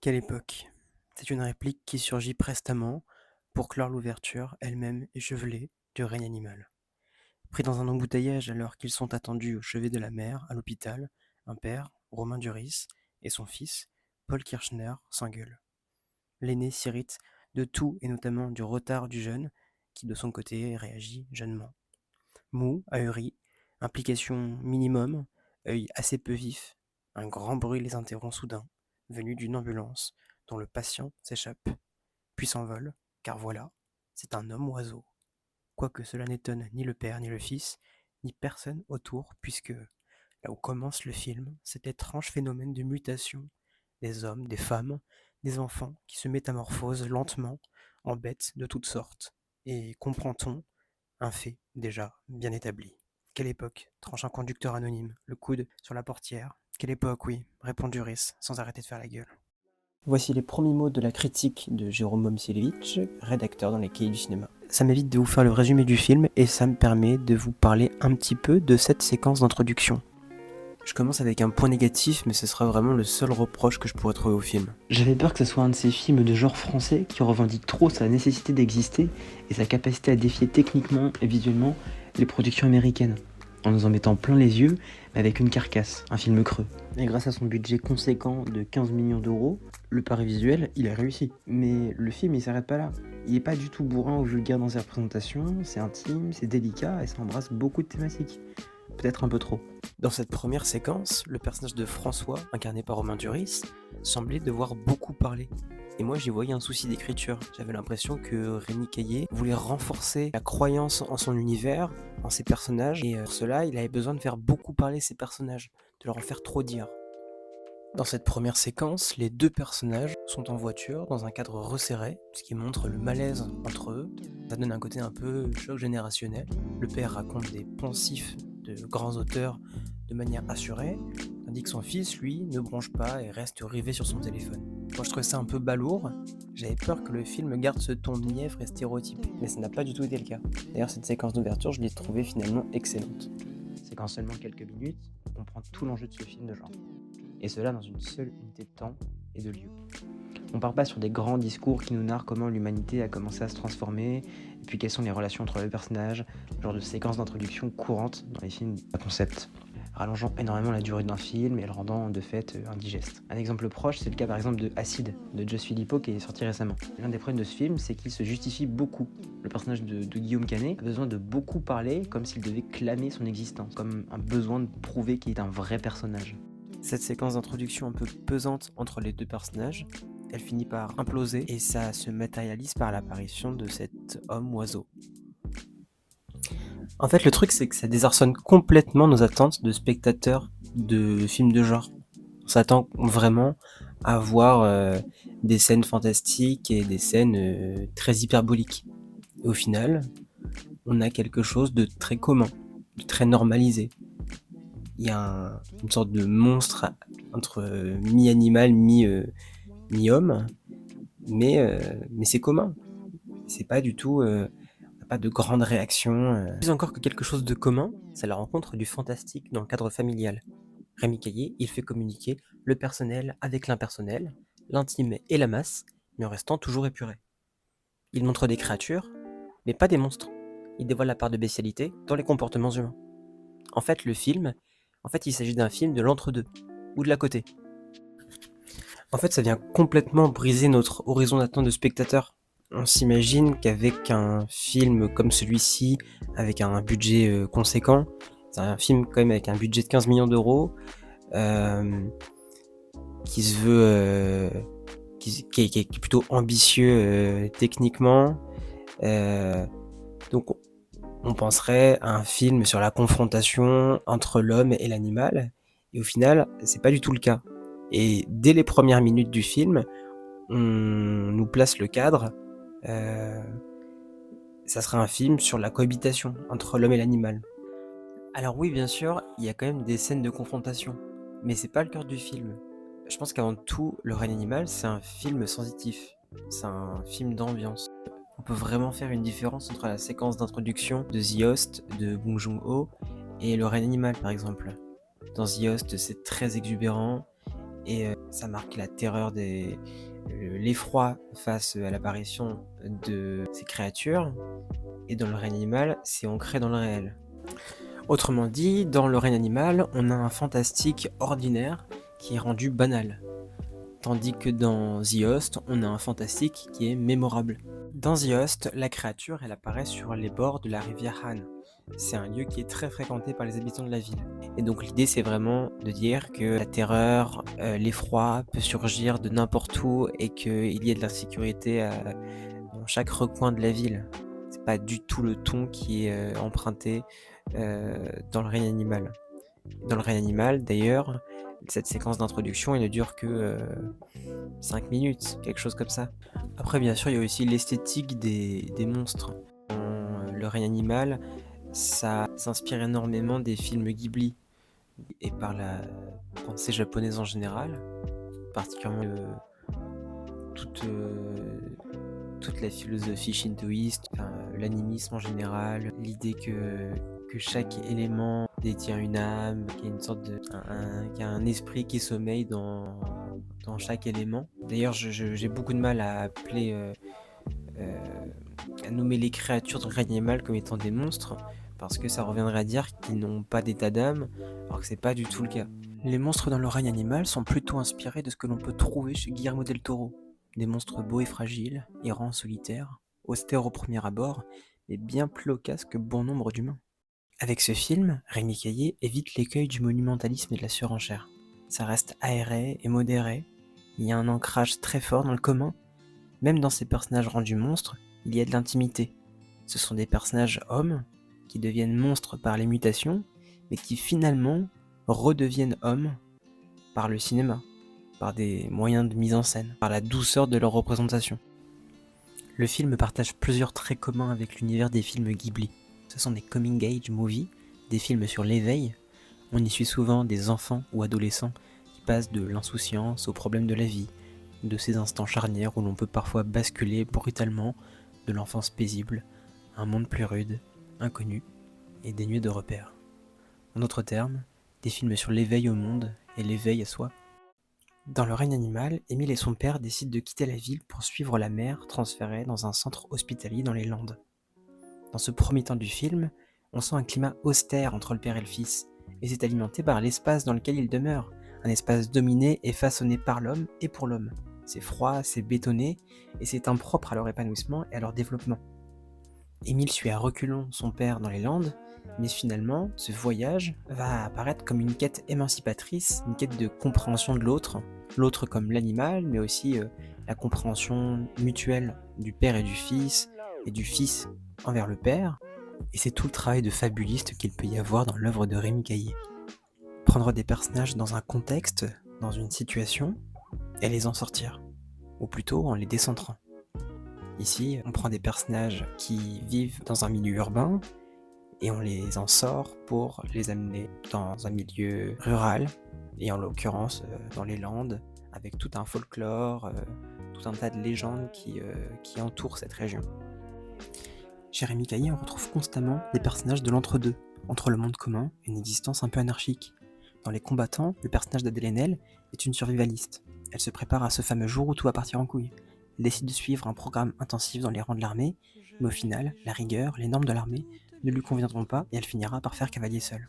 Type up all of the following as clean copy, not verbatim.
Quelle époque! C'est une réplique qui surgit prestement pour clore l'ouverture, elle-même échevelée, du règne animal. Pris dans un embouteillage alors qu'ils sont attendus au chevet de la mer, à l'hôpital, un père, Romain Duris, et son fils, Paul Kirchner, s'engueulent. L'aîné s'irrite de tout et notamment du retard du jeune, qui de son côté réagit jeunement. Mou, ahuri, implication minimum, œil assez peu vif, un grand bruit les interrompt soudain, venu d'une ambulance, dont le patient s'échappe, puis s'envole, car voilà, c'est un homme-oiseau. Quoique cela n'étonne ni le père ni le fils, ni personne autour, puisque, là où commence le film, cet étrange phénomène de mutation des hommes, des femmes, des enfants qui se métamorphosent lentement en bêtes de toutes sortes. Et comprend-on un fait déjà bien établi. Quelle époque, tranche un conducteur anonyme, le coude sur la portière. Quelle époque, oui, répond Duris, sans arrêter de faire la gueule. Voici les premiers mots de la critique de Jérôme Momcilovic, rédacteur dans les Cahiers du cinéma. Ça m'évite de vous faire le résumé du film et ça me permet de vous parler un petit peu de cette séquence d'introduction. Je commence avec un point négatif, mais ce sera vraiment le seul reproche que je pourrais trouver au film. J'avais peur que ce soit un de ces films de genre français qui revendique trop sa nécessité d'exister et sa capacité à défier techniquement et visuellement les productions américaines, en nous en mettant plein les yeux, mais avec une carcasse, un film creux. Et grâce à son budget conséquent de 15 millions d'euros, le pari visuel, il a réussi. Mais le film, il s'arrête pas là. Il est pas du tout bourrin ou vulgaire dans ses représentations, c'est intime, c'est délicat et ça embrasse beaucoup de thématiques. Peut-être un peu trop. Dans cette première séquence, le personnage de François, incarné par Romain Duris, semblait devoir beaucoup parler. Et moi j'y voyais un souci d'écriture. J'avais l'impression que Rémi Caillé voulait renforcer la croyance en son univers, en ses personnages, et pour cela il avait besoin de faire beaucoup parler ses personnages, de leur en faire trop dire. Dans cette première séquence, les deux personnages sont en voiture dans un cadre resserré, ce qui montre le malaise entre eux. Ça donne un côté un peu choc générationnel. Le père raconte des poncifs de grands auteurs de manière assurée, tandis que son fils, lui, ne bronche pas et reste rivé sur son téléphone. Moi je trouvais ça un peu balourd, j'avais peur que le film garde ce ton mièvre et stéréotypé, mais ça n'a pas du tout été le cas. D'ailleurs cette séquence d'ouverture, je l'ai trouvée finalement excellente. C'est qu'en seulement quelques minutes, on comprend tout l'enjeu de ce film de genre. Et cela dans une seule unité de temps et de lieu. On part pas sur des grands discours qui nous narrent comment l'humanité a commencé à se transformer, et puis quelles sont les relations entre les personnages, genre de séquences d'introduction courantes dans les films à concept, rallongeant énormément la durée d'un film et le rendant de fait indigeste. Un exemple proche, c'est le cas par exemple de Acide, de Joss Filippo qui est sorti récemment. L'un des problèmes de ce film, c'est qu'il se justifie beaucoup. Le personnage de Guillaume Canet a besoin de beaucoup parler comme s'il devait clamer son existence, comme un besoin de prouver qu'il est un vrai personnage. Cette séquence d'introduction un peu pesante entre les deux personnages, elle finit par imploser et ça se matérialise par l'apparition de cet homme-oiseau. En fait, le truc, c'est que ça désarçonne complètement nos attentes de spectateurs de films de genre. On s'attend vraiment à voir des scènes fantastiques et des scènes très hyperboliques. Et au final, on a quelque chose de très commun, de très normalisé. Il y a une sorte de monstre entre mi-animal, mi-homme, mais c'est commun. C'est pas du tout, pas de grandes réactions. Plus encore que quelque chose de commun, c'est la rencontre du fantastique dans le cadre familial. Rémi Caillé, il fait communiquer le personnel avec l'impersonnel, l'intime et la masse, mais en restant toujours épuré. Il montre des créatures, mais pas des monstres. Il dévoile la part de bestialité dans les comportements humains. En fait, il s'agit d'un film de l'entre-deux, ou de l'à côté. En fait, ça vient complètement briser notre horizon d'attente de spectateur. On s'imagine qu'avec un film comme celui-ci, avec un budget conséquent, c'est un film quand même avec un budget de 15 millions d'euros, qui se veut, qui est plutôt ambitieux techniquement. Donc on penserait à un film sur la confrontation entre l'homme et l'animal, et au final, c'est pas du tout le cas. Et dès les premières minutes du film, on nous place le cadre. Ça sera un film sur la cohabitation entre l'homme et l'animal. Alors oui, bien sûr, il y a quand même des scènes de confrontation, mais c'est pas le cœur du film. Je pense qu'avant tout, Le règne animal, c'est un film sensitif. C'est un film d'ambiance. On peut vraiment faire une différence entre la séquence d'introduction de The Host de Bong Joon-ho et Le règne animal, par exemple. Dans The Host, c'est très exubérant, et ça marque la terreur l'effroi face à l'apparition de ces créatures. Et dans le règne animal, c'est ancré dans le réel. Autrement dit, dans le règne animal, on a un fantastique ordinaire qui est rendu banal. Tandis que dans The Host, on a un fantastique qui est mémorable. Dans The Host, la créature, elle apparaît sur les bords de la rivière Han. C'est un lieu qui est très fréquenté par les habitants de la ville. Et donc l'idée, c'est vraiment de dire que la terreur, l'effroi peut surgir de n'importe où et qu'il y ait de l'insécurité dans chaque recoin de la ville. C'est pas du tout le ton qui est emprunté dans le règne animal. Dans le règne animal, d'ailleurs, cette séquence d'introduction, elle ne dure que 5 minutes, quelque chose comme ça. Après, bien sûr, il y a aussi l'esthétique des monstres. Dans le règne animal, ça s'inspire énormément des films Ghibli et par la pensée japonaise en général, particulièrement toute la philosophie shintoïste, l'animisme en général, l'idée que chaque élément détient une âme, qu'il y a une sorte qu'il y a un esprit qui sommeille dans chaque élément. D'ailleurs, j'ai beaucoup de mal à nommer les créatures dans le règne animal comme étant des monstres, parce que ça reviendrait à dire qu'ils n'ont pas d'état d'âme, alors que c'est pas du tout le cas. Les monstres dans le règne animal sont plutôt inspirés de ce que l'on peut trouver chez Guillermo del Toro. Des monstres beaux et fragiles, errants solitaires, austères au premier abord, mais bien plus loquaces que bon nombre d'humains. Avec ce film, Rémi Caillé évite l'écueil du monumentalisme et de la surenchère. Ça reste aéré et modéré, il y a un ancrage très fort dans le commun. Même dans ces personnages rendus monstres, il y a de l'intimité. Ce sont des personnages hommes qui deviennent monstres par les mutations, mais qui finalement redeviennent hommes par le cinéma, par des moyens de mise en scène, par la douceur de leur représentation. Le film partage plusieurs traits communs avec l'univers des films Ghibli. Ce sont des coming-age movies, des films sur l'éveil. On y suit souvent des enfants ou adolescents qui passent de l'insouciance aux problèmes de la vie, de ces instants charnières où l'on peut parfois basculer brutalement de l'enfance paisible à un monde plus rude, inconnu et dénué de repères. En d'autres termes, des films sur l'éveil au monde et l'éveil à soi. Dans le règne animal, Émile et son père décident de quitter la ville pour suivre la mère transférée dans un centre hospitalier dans les Landes. Dans ce premier temps du film, on sent un climat austère entre le père et le fils, et c'est alimenté par l'espace dans lequel ils demeurent, un espace dominé et façonné par l'homme et pour l'homme. C'est froid, c'est bétonné, et c'est impropre à leur épanouissement et à leur développement. Émile suit à reculons son père dans les Landes, mais finalement, ce voyage va apparaître comme une quête émancipatrice, une quête de compréhension de l'autre comme l'animal, mais aussi la compréhension mutuelle du père et du fils envers le père, et c'est tout le travail de fabuliste qu'il peut y avoir dans l'œuvre de Rémi Caillé. Prendre des personnages dans un contexte, dans une situation, et les en sortir, ou plutôt en les décentrant. Ici, on prend des personnages qui vivent dans un milieu urbain, et on les en sort pour les amener dans un milieu rural, et en l'occurrence dans les Landes, avec tout un folklore, tout un tas de légendes qui entourent cette région. Chez Rémi Caillé, on retrouve constamment des personnages de l'entre-deux, entre le monde commun et une existence un peu anarchique. Dans Les Combattants, le personnage d'Adèle Haenel est une survivaliste. Elle se prépare à ce fameux jour où tout va partir en couille. Elle décide de suivre un programme intensif dans les rangs de l'armée, mais au final, la rigueur, les normes de l'armée ne lui conviendront pas et elle finira par faire cavalier seule.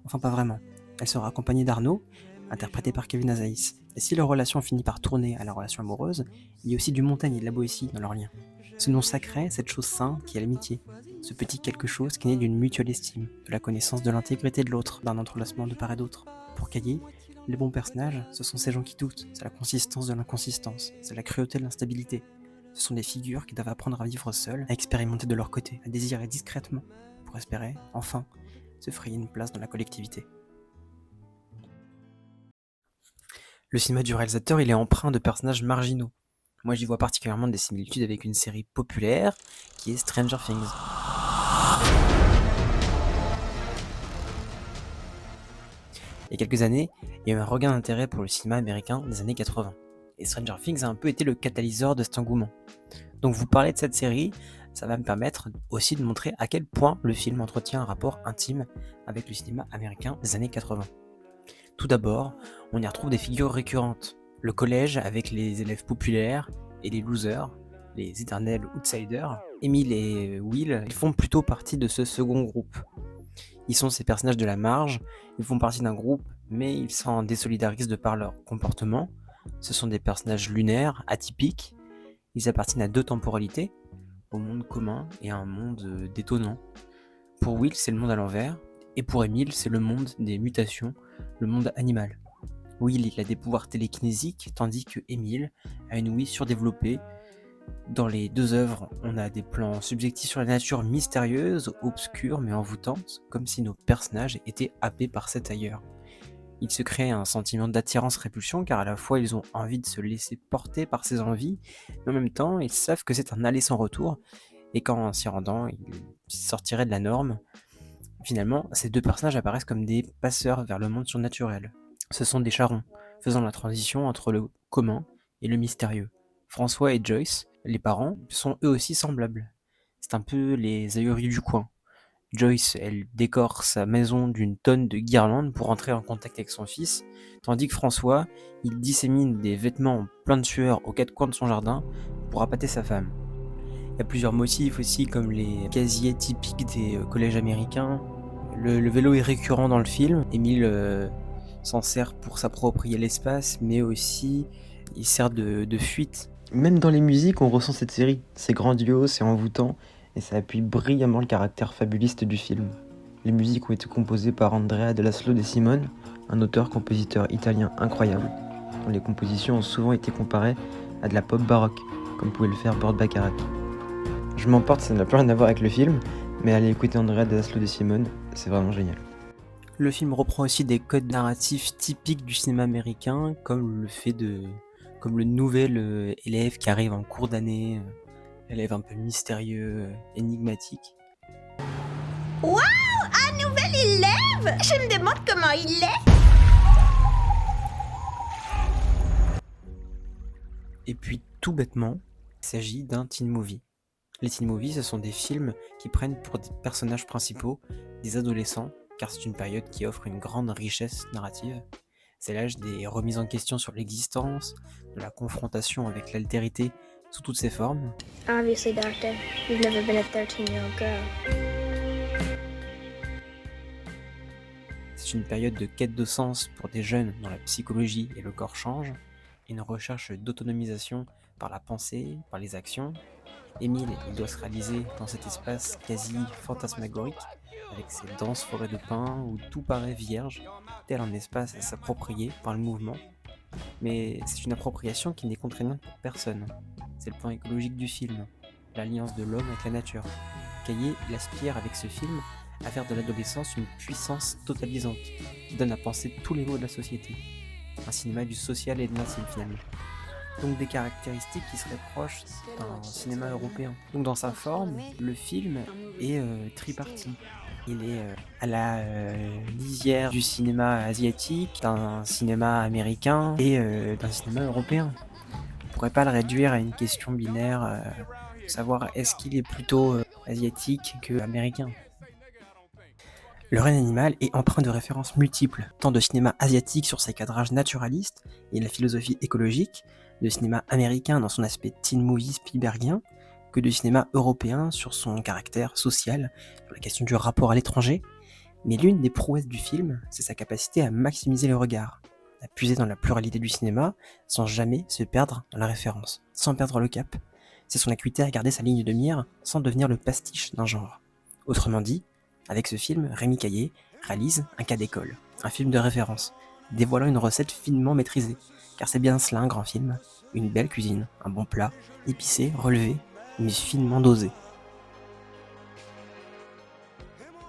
Enfin, pas vraiment. Elle sera accompagnée d'Arnaud, interprété par Kevin Azaïs. Et si leur relation finit par tourner à la relation amoureuse, il y a aussi du Montaigne et de la Boétie dans leur lien. Ce nom sacré, cette chose sainte qui est l'amitié. Ce petit quelque chose qui naît d'une mutuelle estime, de la connaissance de l'intégrité de l'autre, d'un entrelacement de part et d'autre. Pour Caillé, les bons personnages, ce sont ces gens qui doutent, c'est la consistance de l'inconsistance, c'est la cruauté de l'instabilité. Ce sont des figures qui doivent apprendre à vivre seules, à expérimenter de leur côté, à désirer discrètement, pour espérer, enfin, se frayer une place dans la collectivité. Le cinéma du réalisateur, il est empreint de personnages marginaux. Moi, j'y vois particulièrement des similitudes avec une série populaire qui est Stranger Things. Il y a quelques années, il y a eu un regain d'intérêt pour le cinéma américain des années 80. Et Stranger Things a un peu été le catalyseur de cet engouement. Donc vous parler de cette série, ça va me permettre aussi de montrer à quel point le film entretient un rapport intime avec le cinéma américain des années 80. Tout d'abord, on y retrouve des figures récurrentes. Le collège avec les élèves populaires et les losers, les éternels outsiders. Emile et Will, ils font plutôt partie de ce second groupe. Ils sont ces personnages de la marge, ils font partie d'un groupe, mais ils s'en désolidarisent de par leur comportement. Ce sont des personnages lunaires, atypiques. Ils appartiennent à deux temporalités, au monde commun et à un monde détonnant. Pour Will, c'est le monde à l'envers, et pour Emile, c'est le monde des mutations, le monde animal. Will, il a des pouvoirs télékinésiques, tandis que Emile a une ouïe surdéveloppée. Dans les deux œuvres, on a des plans subjectifs sur la nature mystérieuse, obscure mais envoûtante, comme si nos personnages étaient happés par cet ailleurs. Il se crée un sentiment d'attirance-répulsion car à la fois ils ont envie de se laisser porter par ces envies, mais en même temps ils savent que c'est un aller sans retour, et qu'en s'y rendant, ils sortiraient de la norme. Finalement, ces deux personnages apparaissent comme des passeurs vers le monde surnaturel. Ce sont des charrons, faisant la transition entre le commun et le mystérieux. François et Joyce, les parents, sont eux aussi semblables. C'est un peu les ahuris du coin. Joyce, elle décore sa maison d'une tonne de guirlandes pour entrer en contact avec son fils, tandis que François, il dissémine des vêtements pleins de sueur aux quatre coins de son jardin pour appâter sa femme. Il y a plusieurs motifs aussi, comme les casiers typiques des collèges américains. Le vélo est récurrent dans le film. Émile s'en sert pour s'approprier l'espace, mais aussi il sert de fuite. Même dans les musiques, on ressent cette série. C'est grandiose, c'est envoûtant, et ça appuie brillamment le caractère fabuliste du film. Les musiques ont été composées par Andrea de Laszlo De Simone, un auteur-compositeur italien incroyable, dont les compositions ont souvent été comparées à de la pop baroque, comme pouvait le faire Burt Bacharach. Je m'emporte, ça n'a plus rien à voir avec le film, mais allez écouter Andrea de Laszlo De Simone, c'est vraiment génial. Le film reprend aussi des codes narratifs typiques du cinéma américain, comme le nouvel élève qui arrive en cours d'année, élève un peu mystérieux, énigmatique. Waouh, un nouvel élève! Je me demande comment il est. Et puis tout bêtement, il s'agit d'un teen movie. Les teen movies, ce sont des films qui prennent pour des personnages principaux des adolescents, car c'est une période qui offre une grande richesse narrative. C'est l'âge des remises en question sur l'existence, de la confrontation avec l'altérité sous toutes ses formes. Obviously, Doctor, you've never been a 13-year-old girl. C'est une période de quête de sens pour des jeunes dont la psychologie et le corps changent, et une recherche d'autonomisation par la pensée, par les actions. Émile, il doit se réaliser dans cet espace quasi fantasmagorique, avec ses denses forêts de pins où tout paraît vierge, tel un espace à s'approprier par le mouvement. Mais c'est une appropriation qui n'est contraignante pour personne. C'est le point écologique du film, l'alliance de l'homme avec la nature. Caillé, il aspire avec ce film à faire de l'adolescence une puissance totalisante, qui donne à penser tous les maux de la société. Un cinéma du social et de l'intime finalement. Donc des caractéristiques qui seraient proches d'un cinéma européen. Donc dans sa forme, le film est tripartite. Il est à la lisière du cinéma asiatique, d'un cinéma américain et d'un cinéma européen. On pourrait pas le réduire à une question binaire, savoir est-ce qu'il est plutôt asiatique que américain. Le règne animal est empreint de références multiples, tant de cinéma asiatique sur ses cadrages naturalistes et la philosophie écologique, de cinéma américain dans son aspect teen movie Spielbergien, que de cinéma européen sur son caractère social, sur la question du rapport à l'étranger. Mais l'une des prouesses du film, c'est sa capacité à maximiser le regard, à puiser dans la pluralité du cinéma sans jamais se perdre dans la référence, sans perdre le cap. C'est son acuité à garder sa ligne de mire sans devenir le pastiche d'un genre. Autrement dit, avec ce film, Rémi Caillé réalise un cas d'école, un film de référence, dévoilant une recette finement maîtrisée, car c'est bien cela un grand film, une belle cuisine, un bon plat, épicé, relevé, mais finement dosé.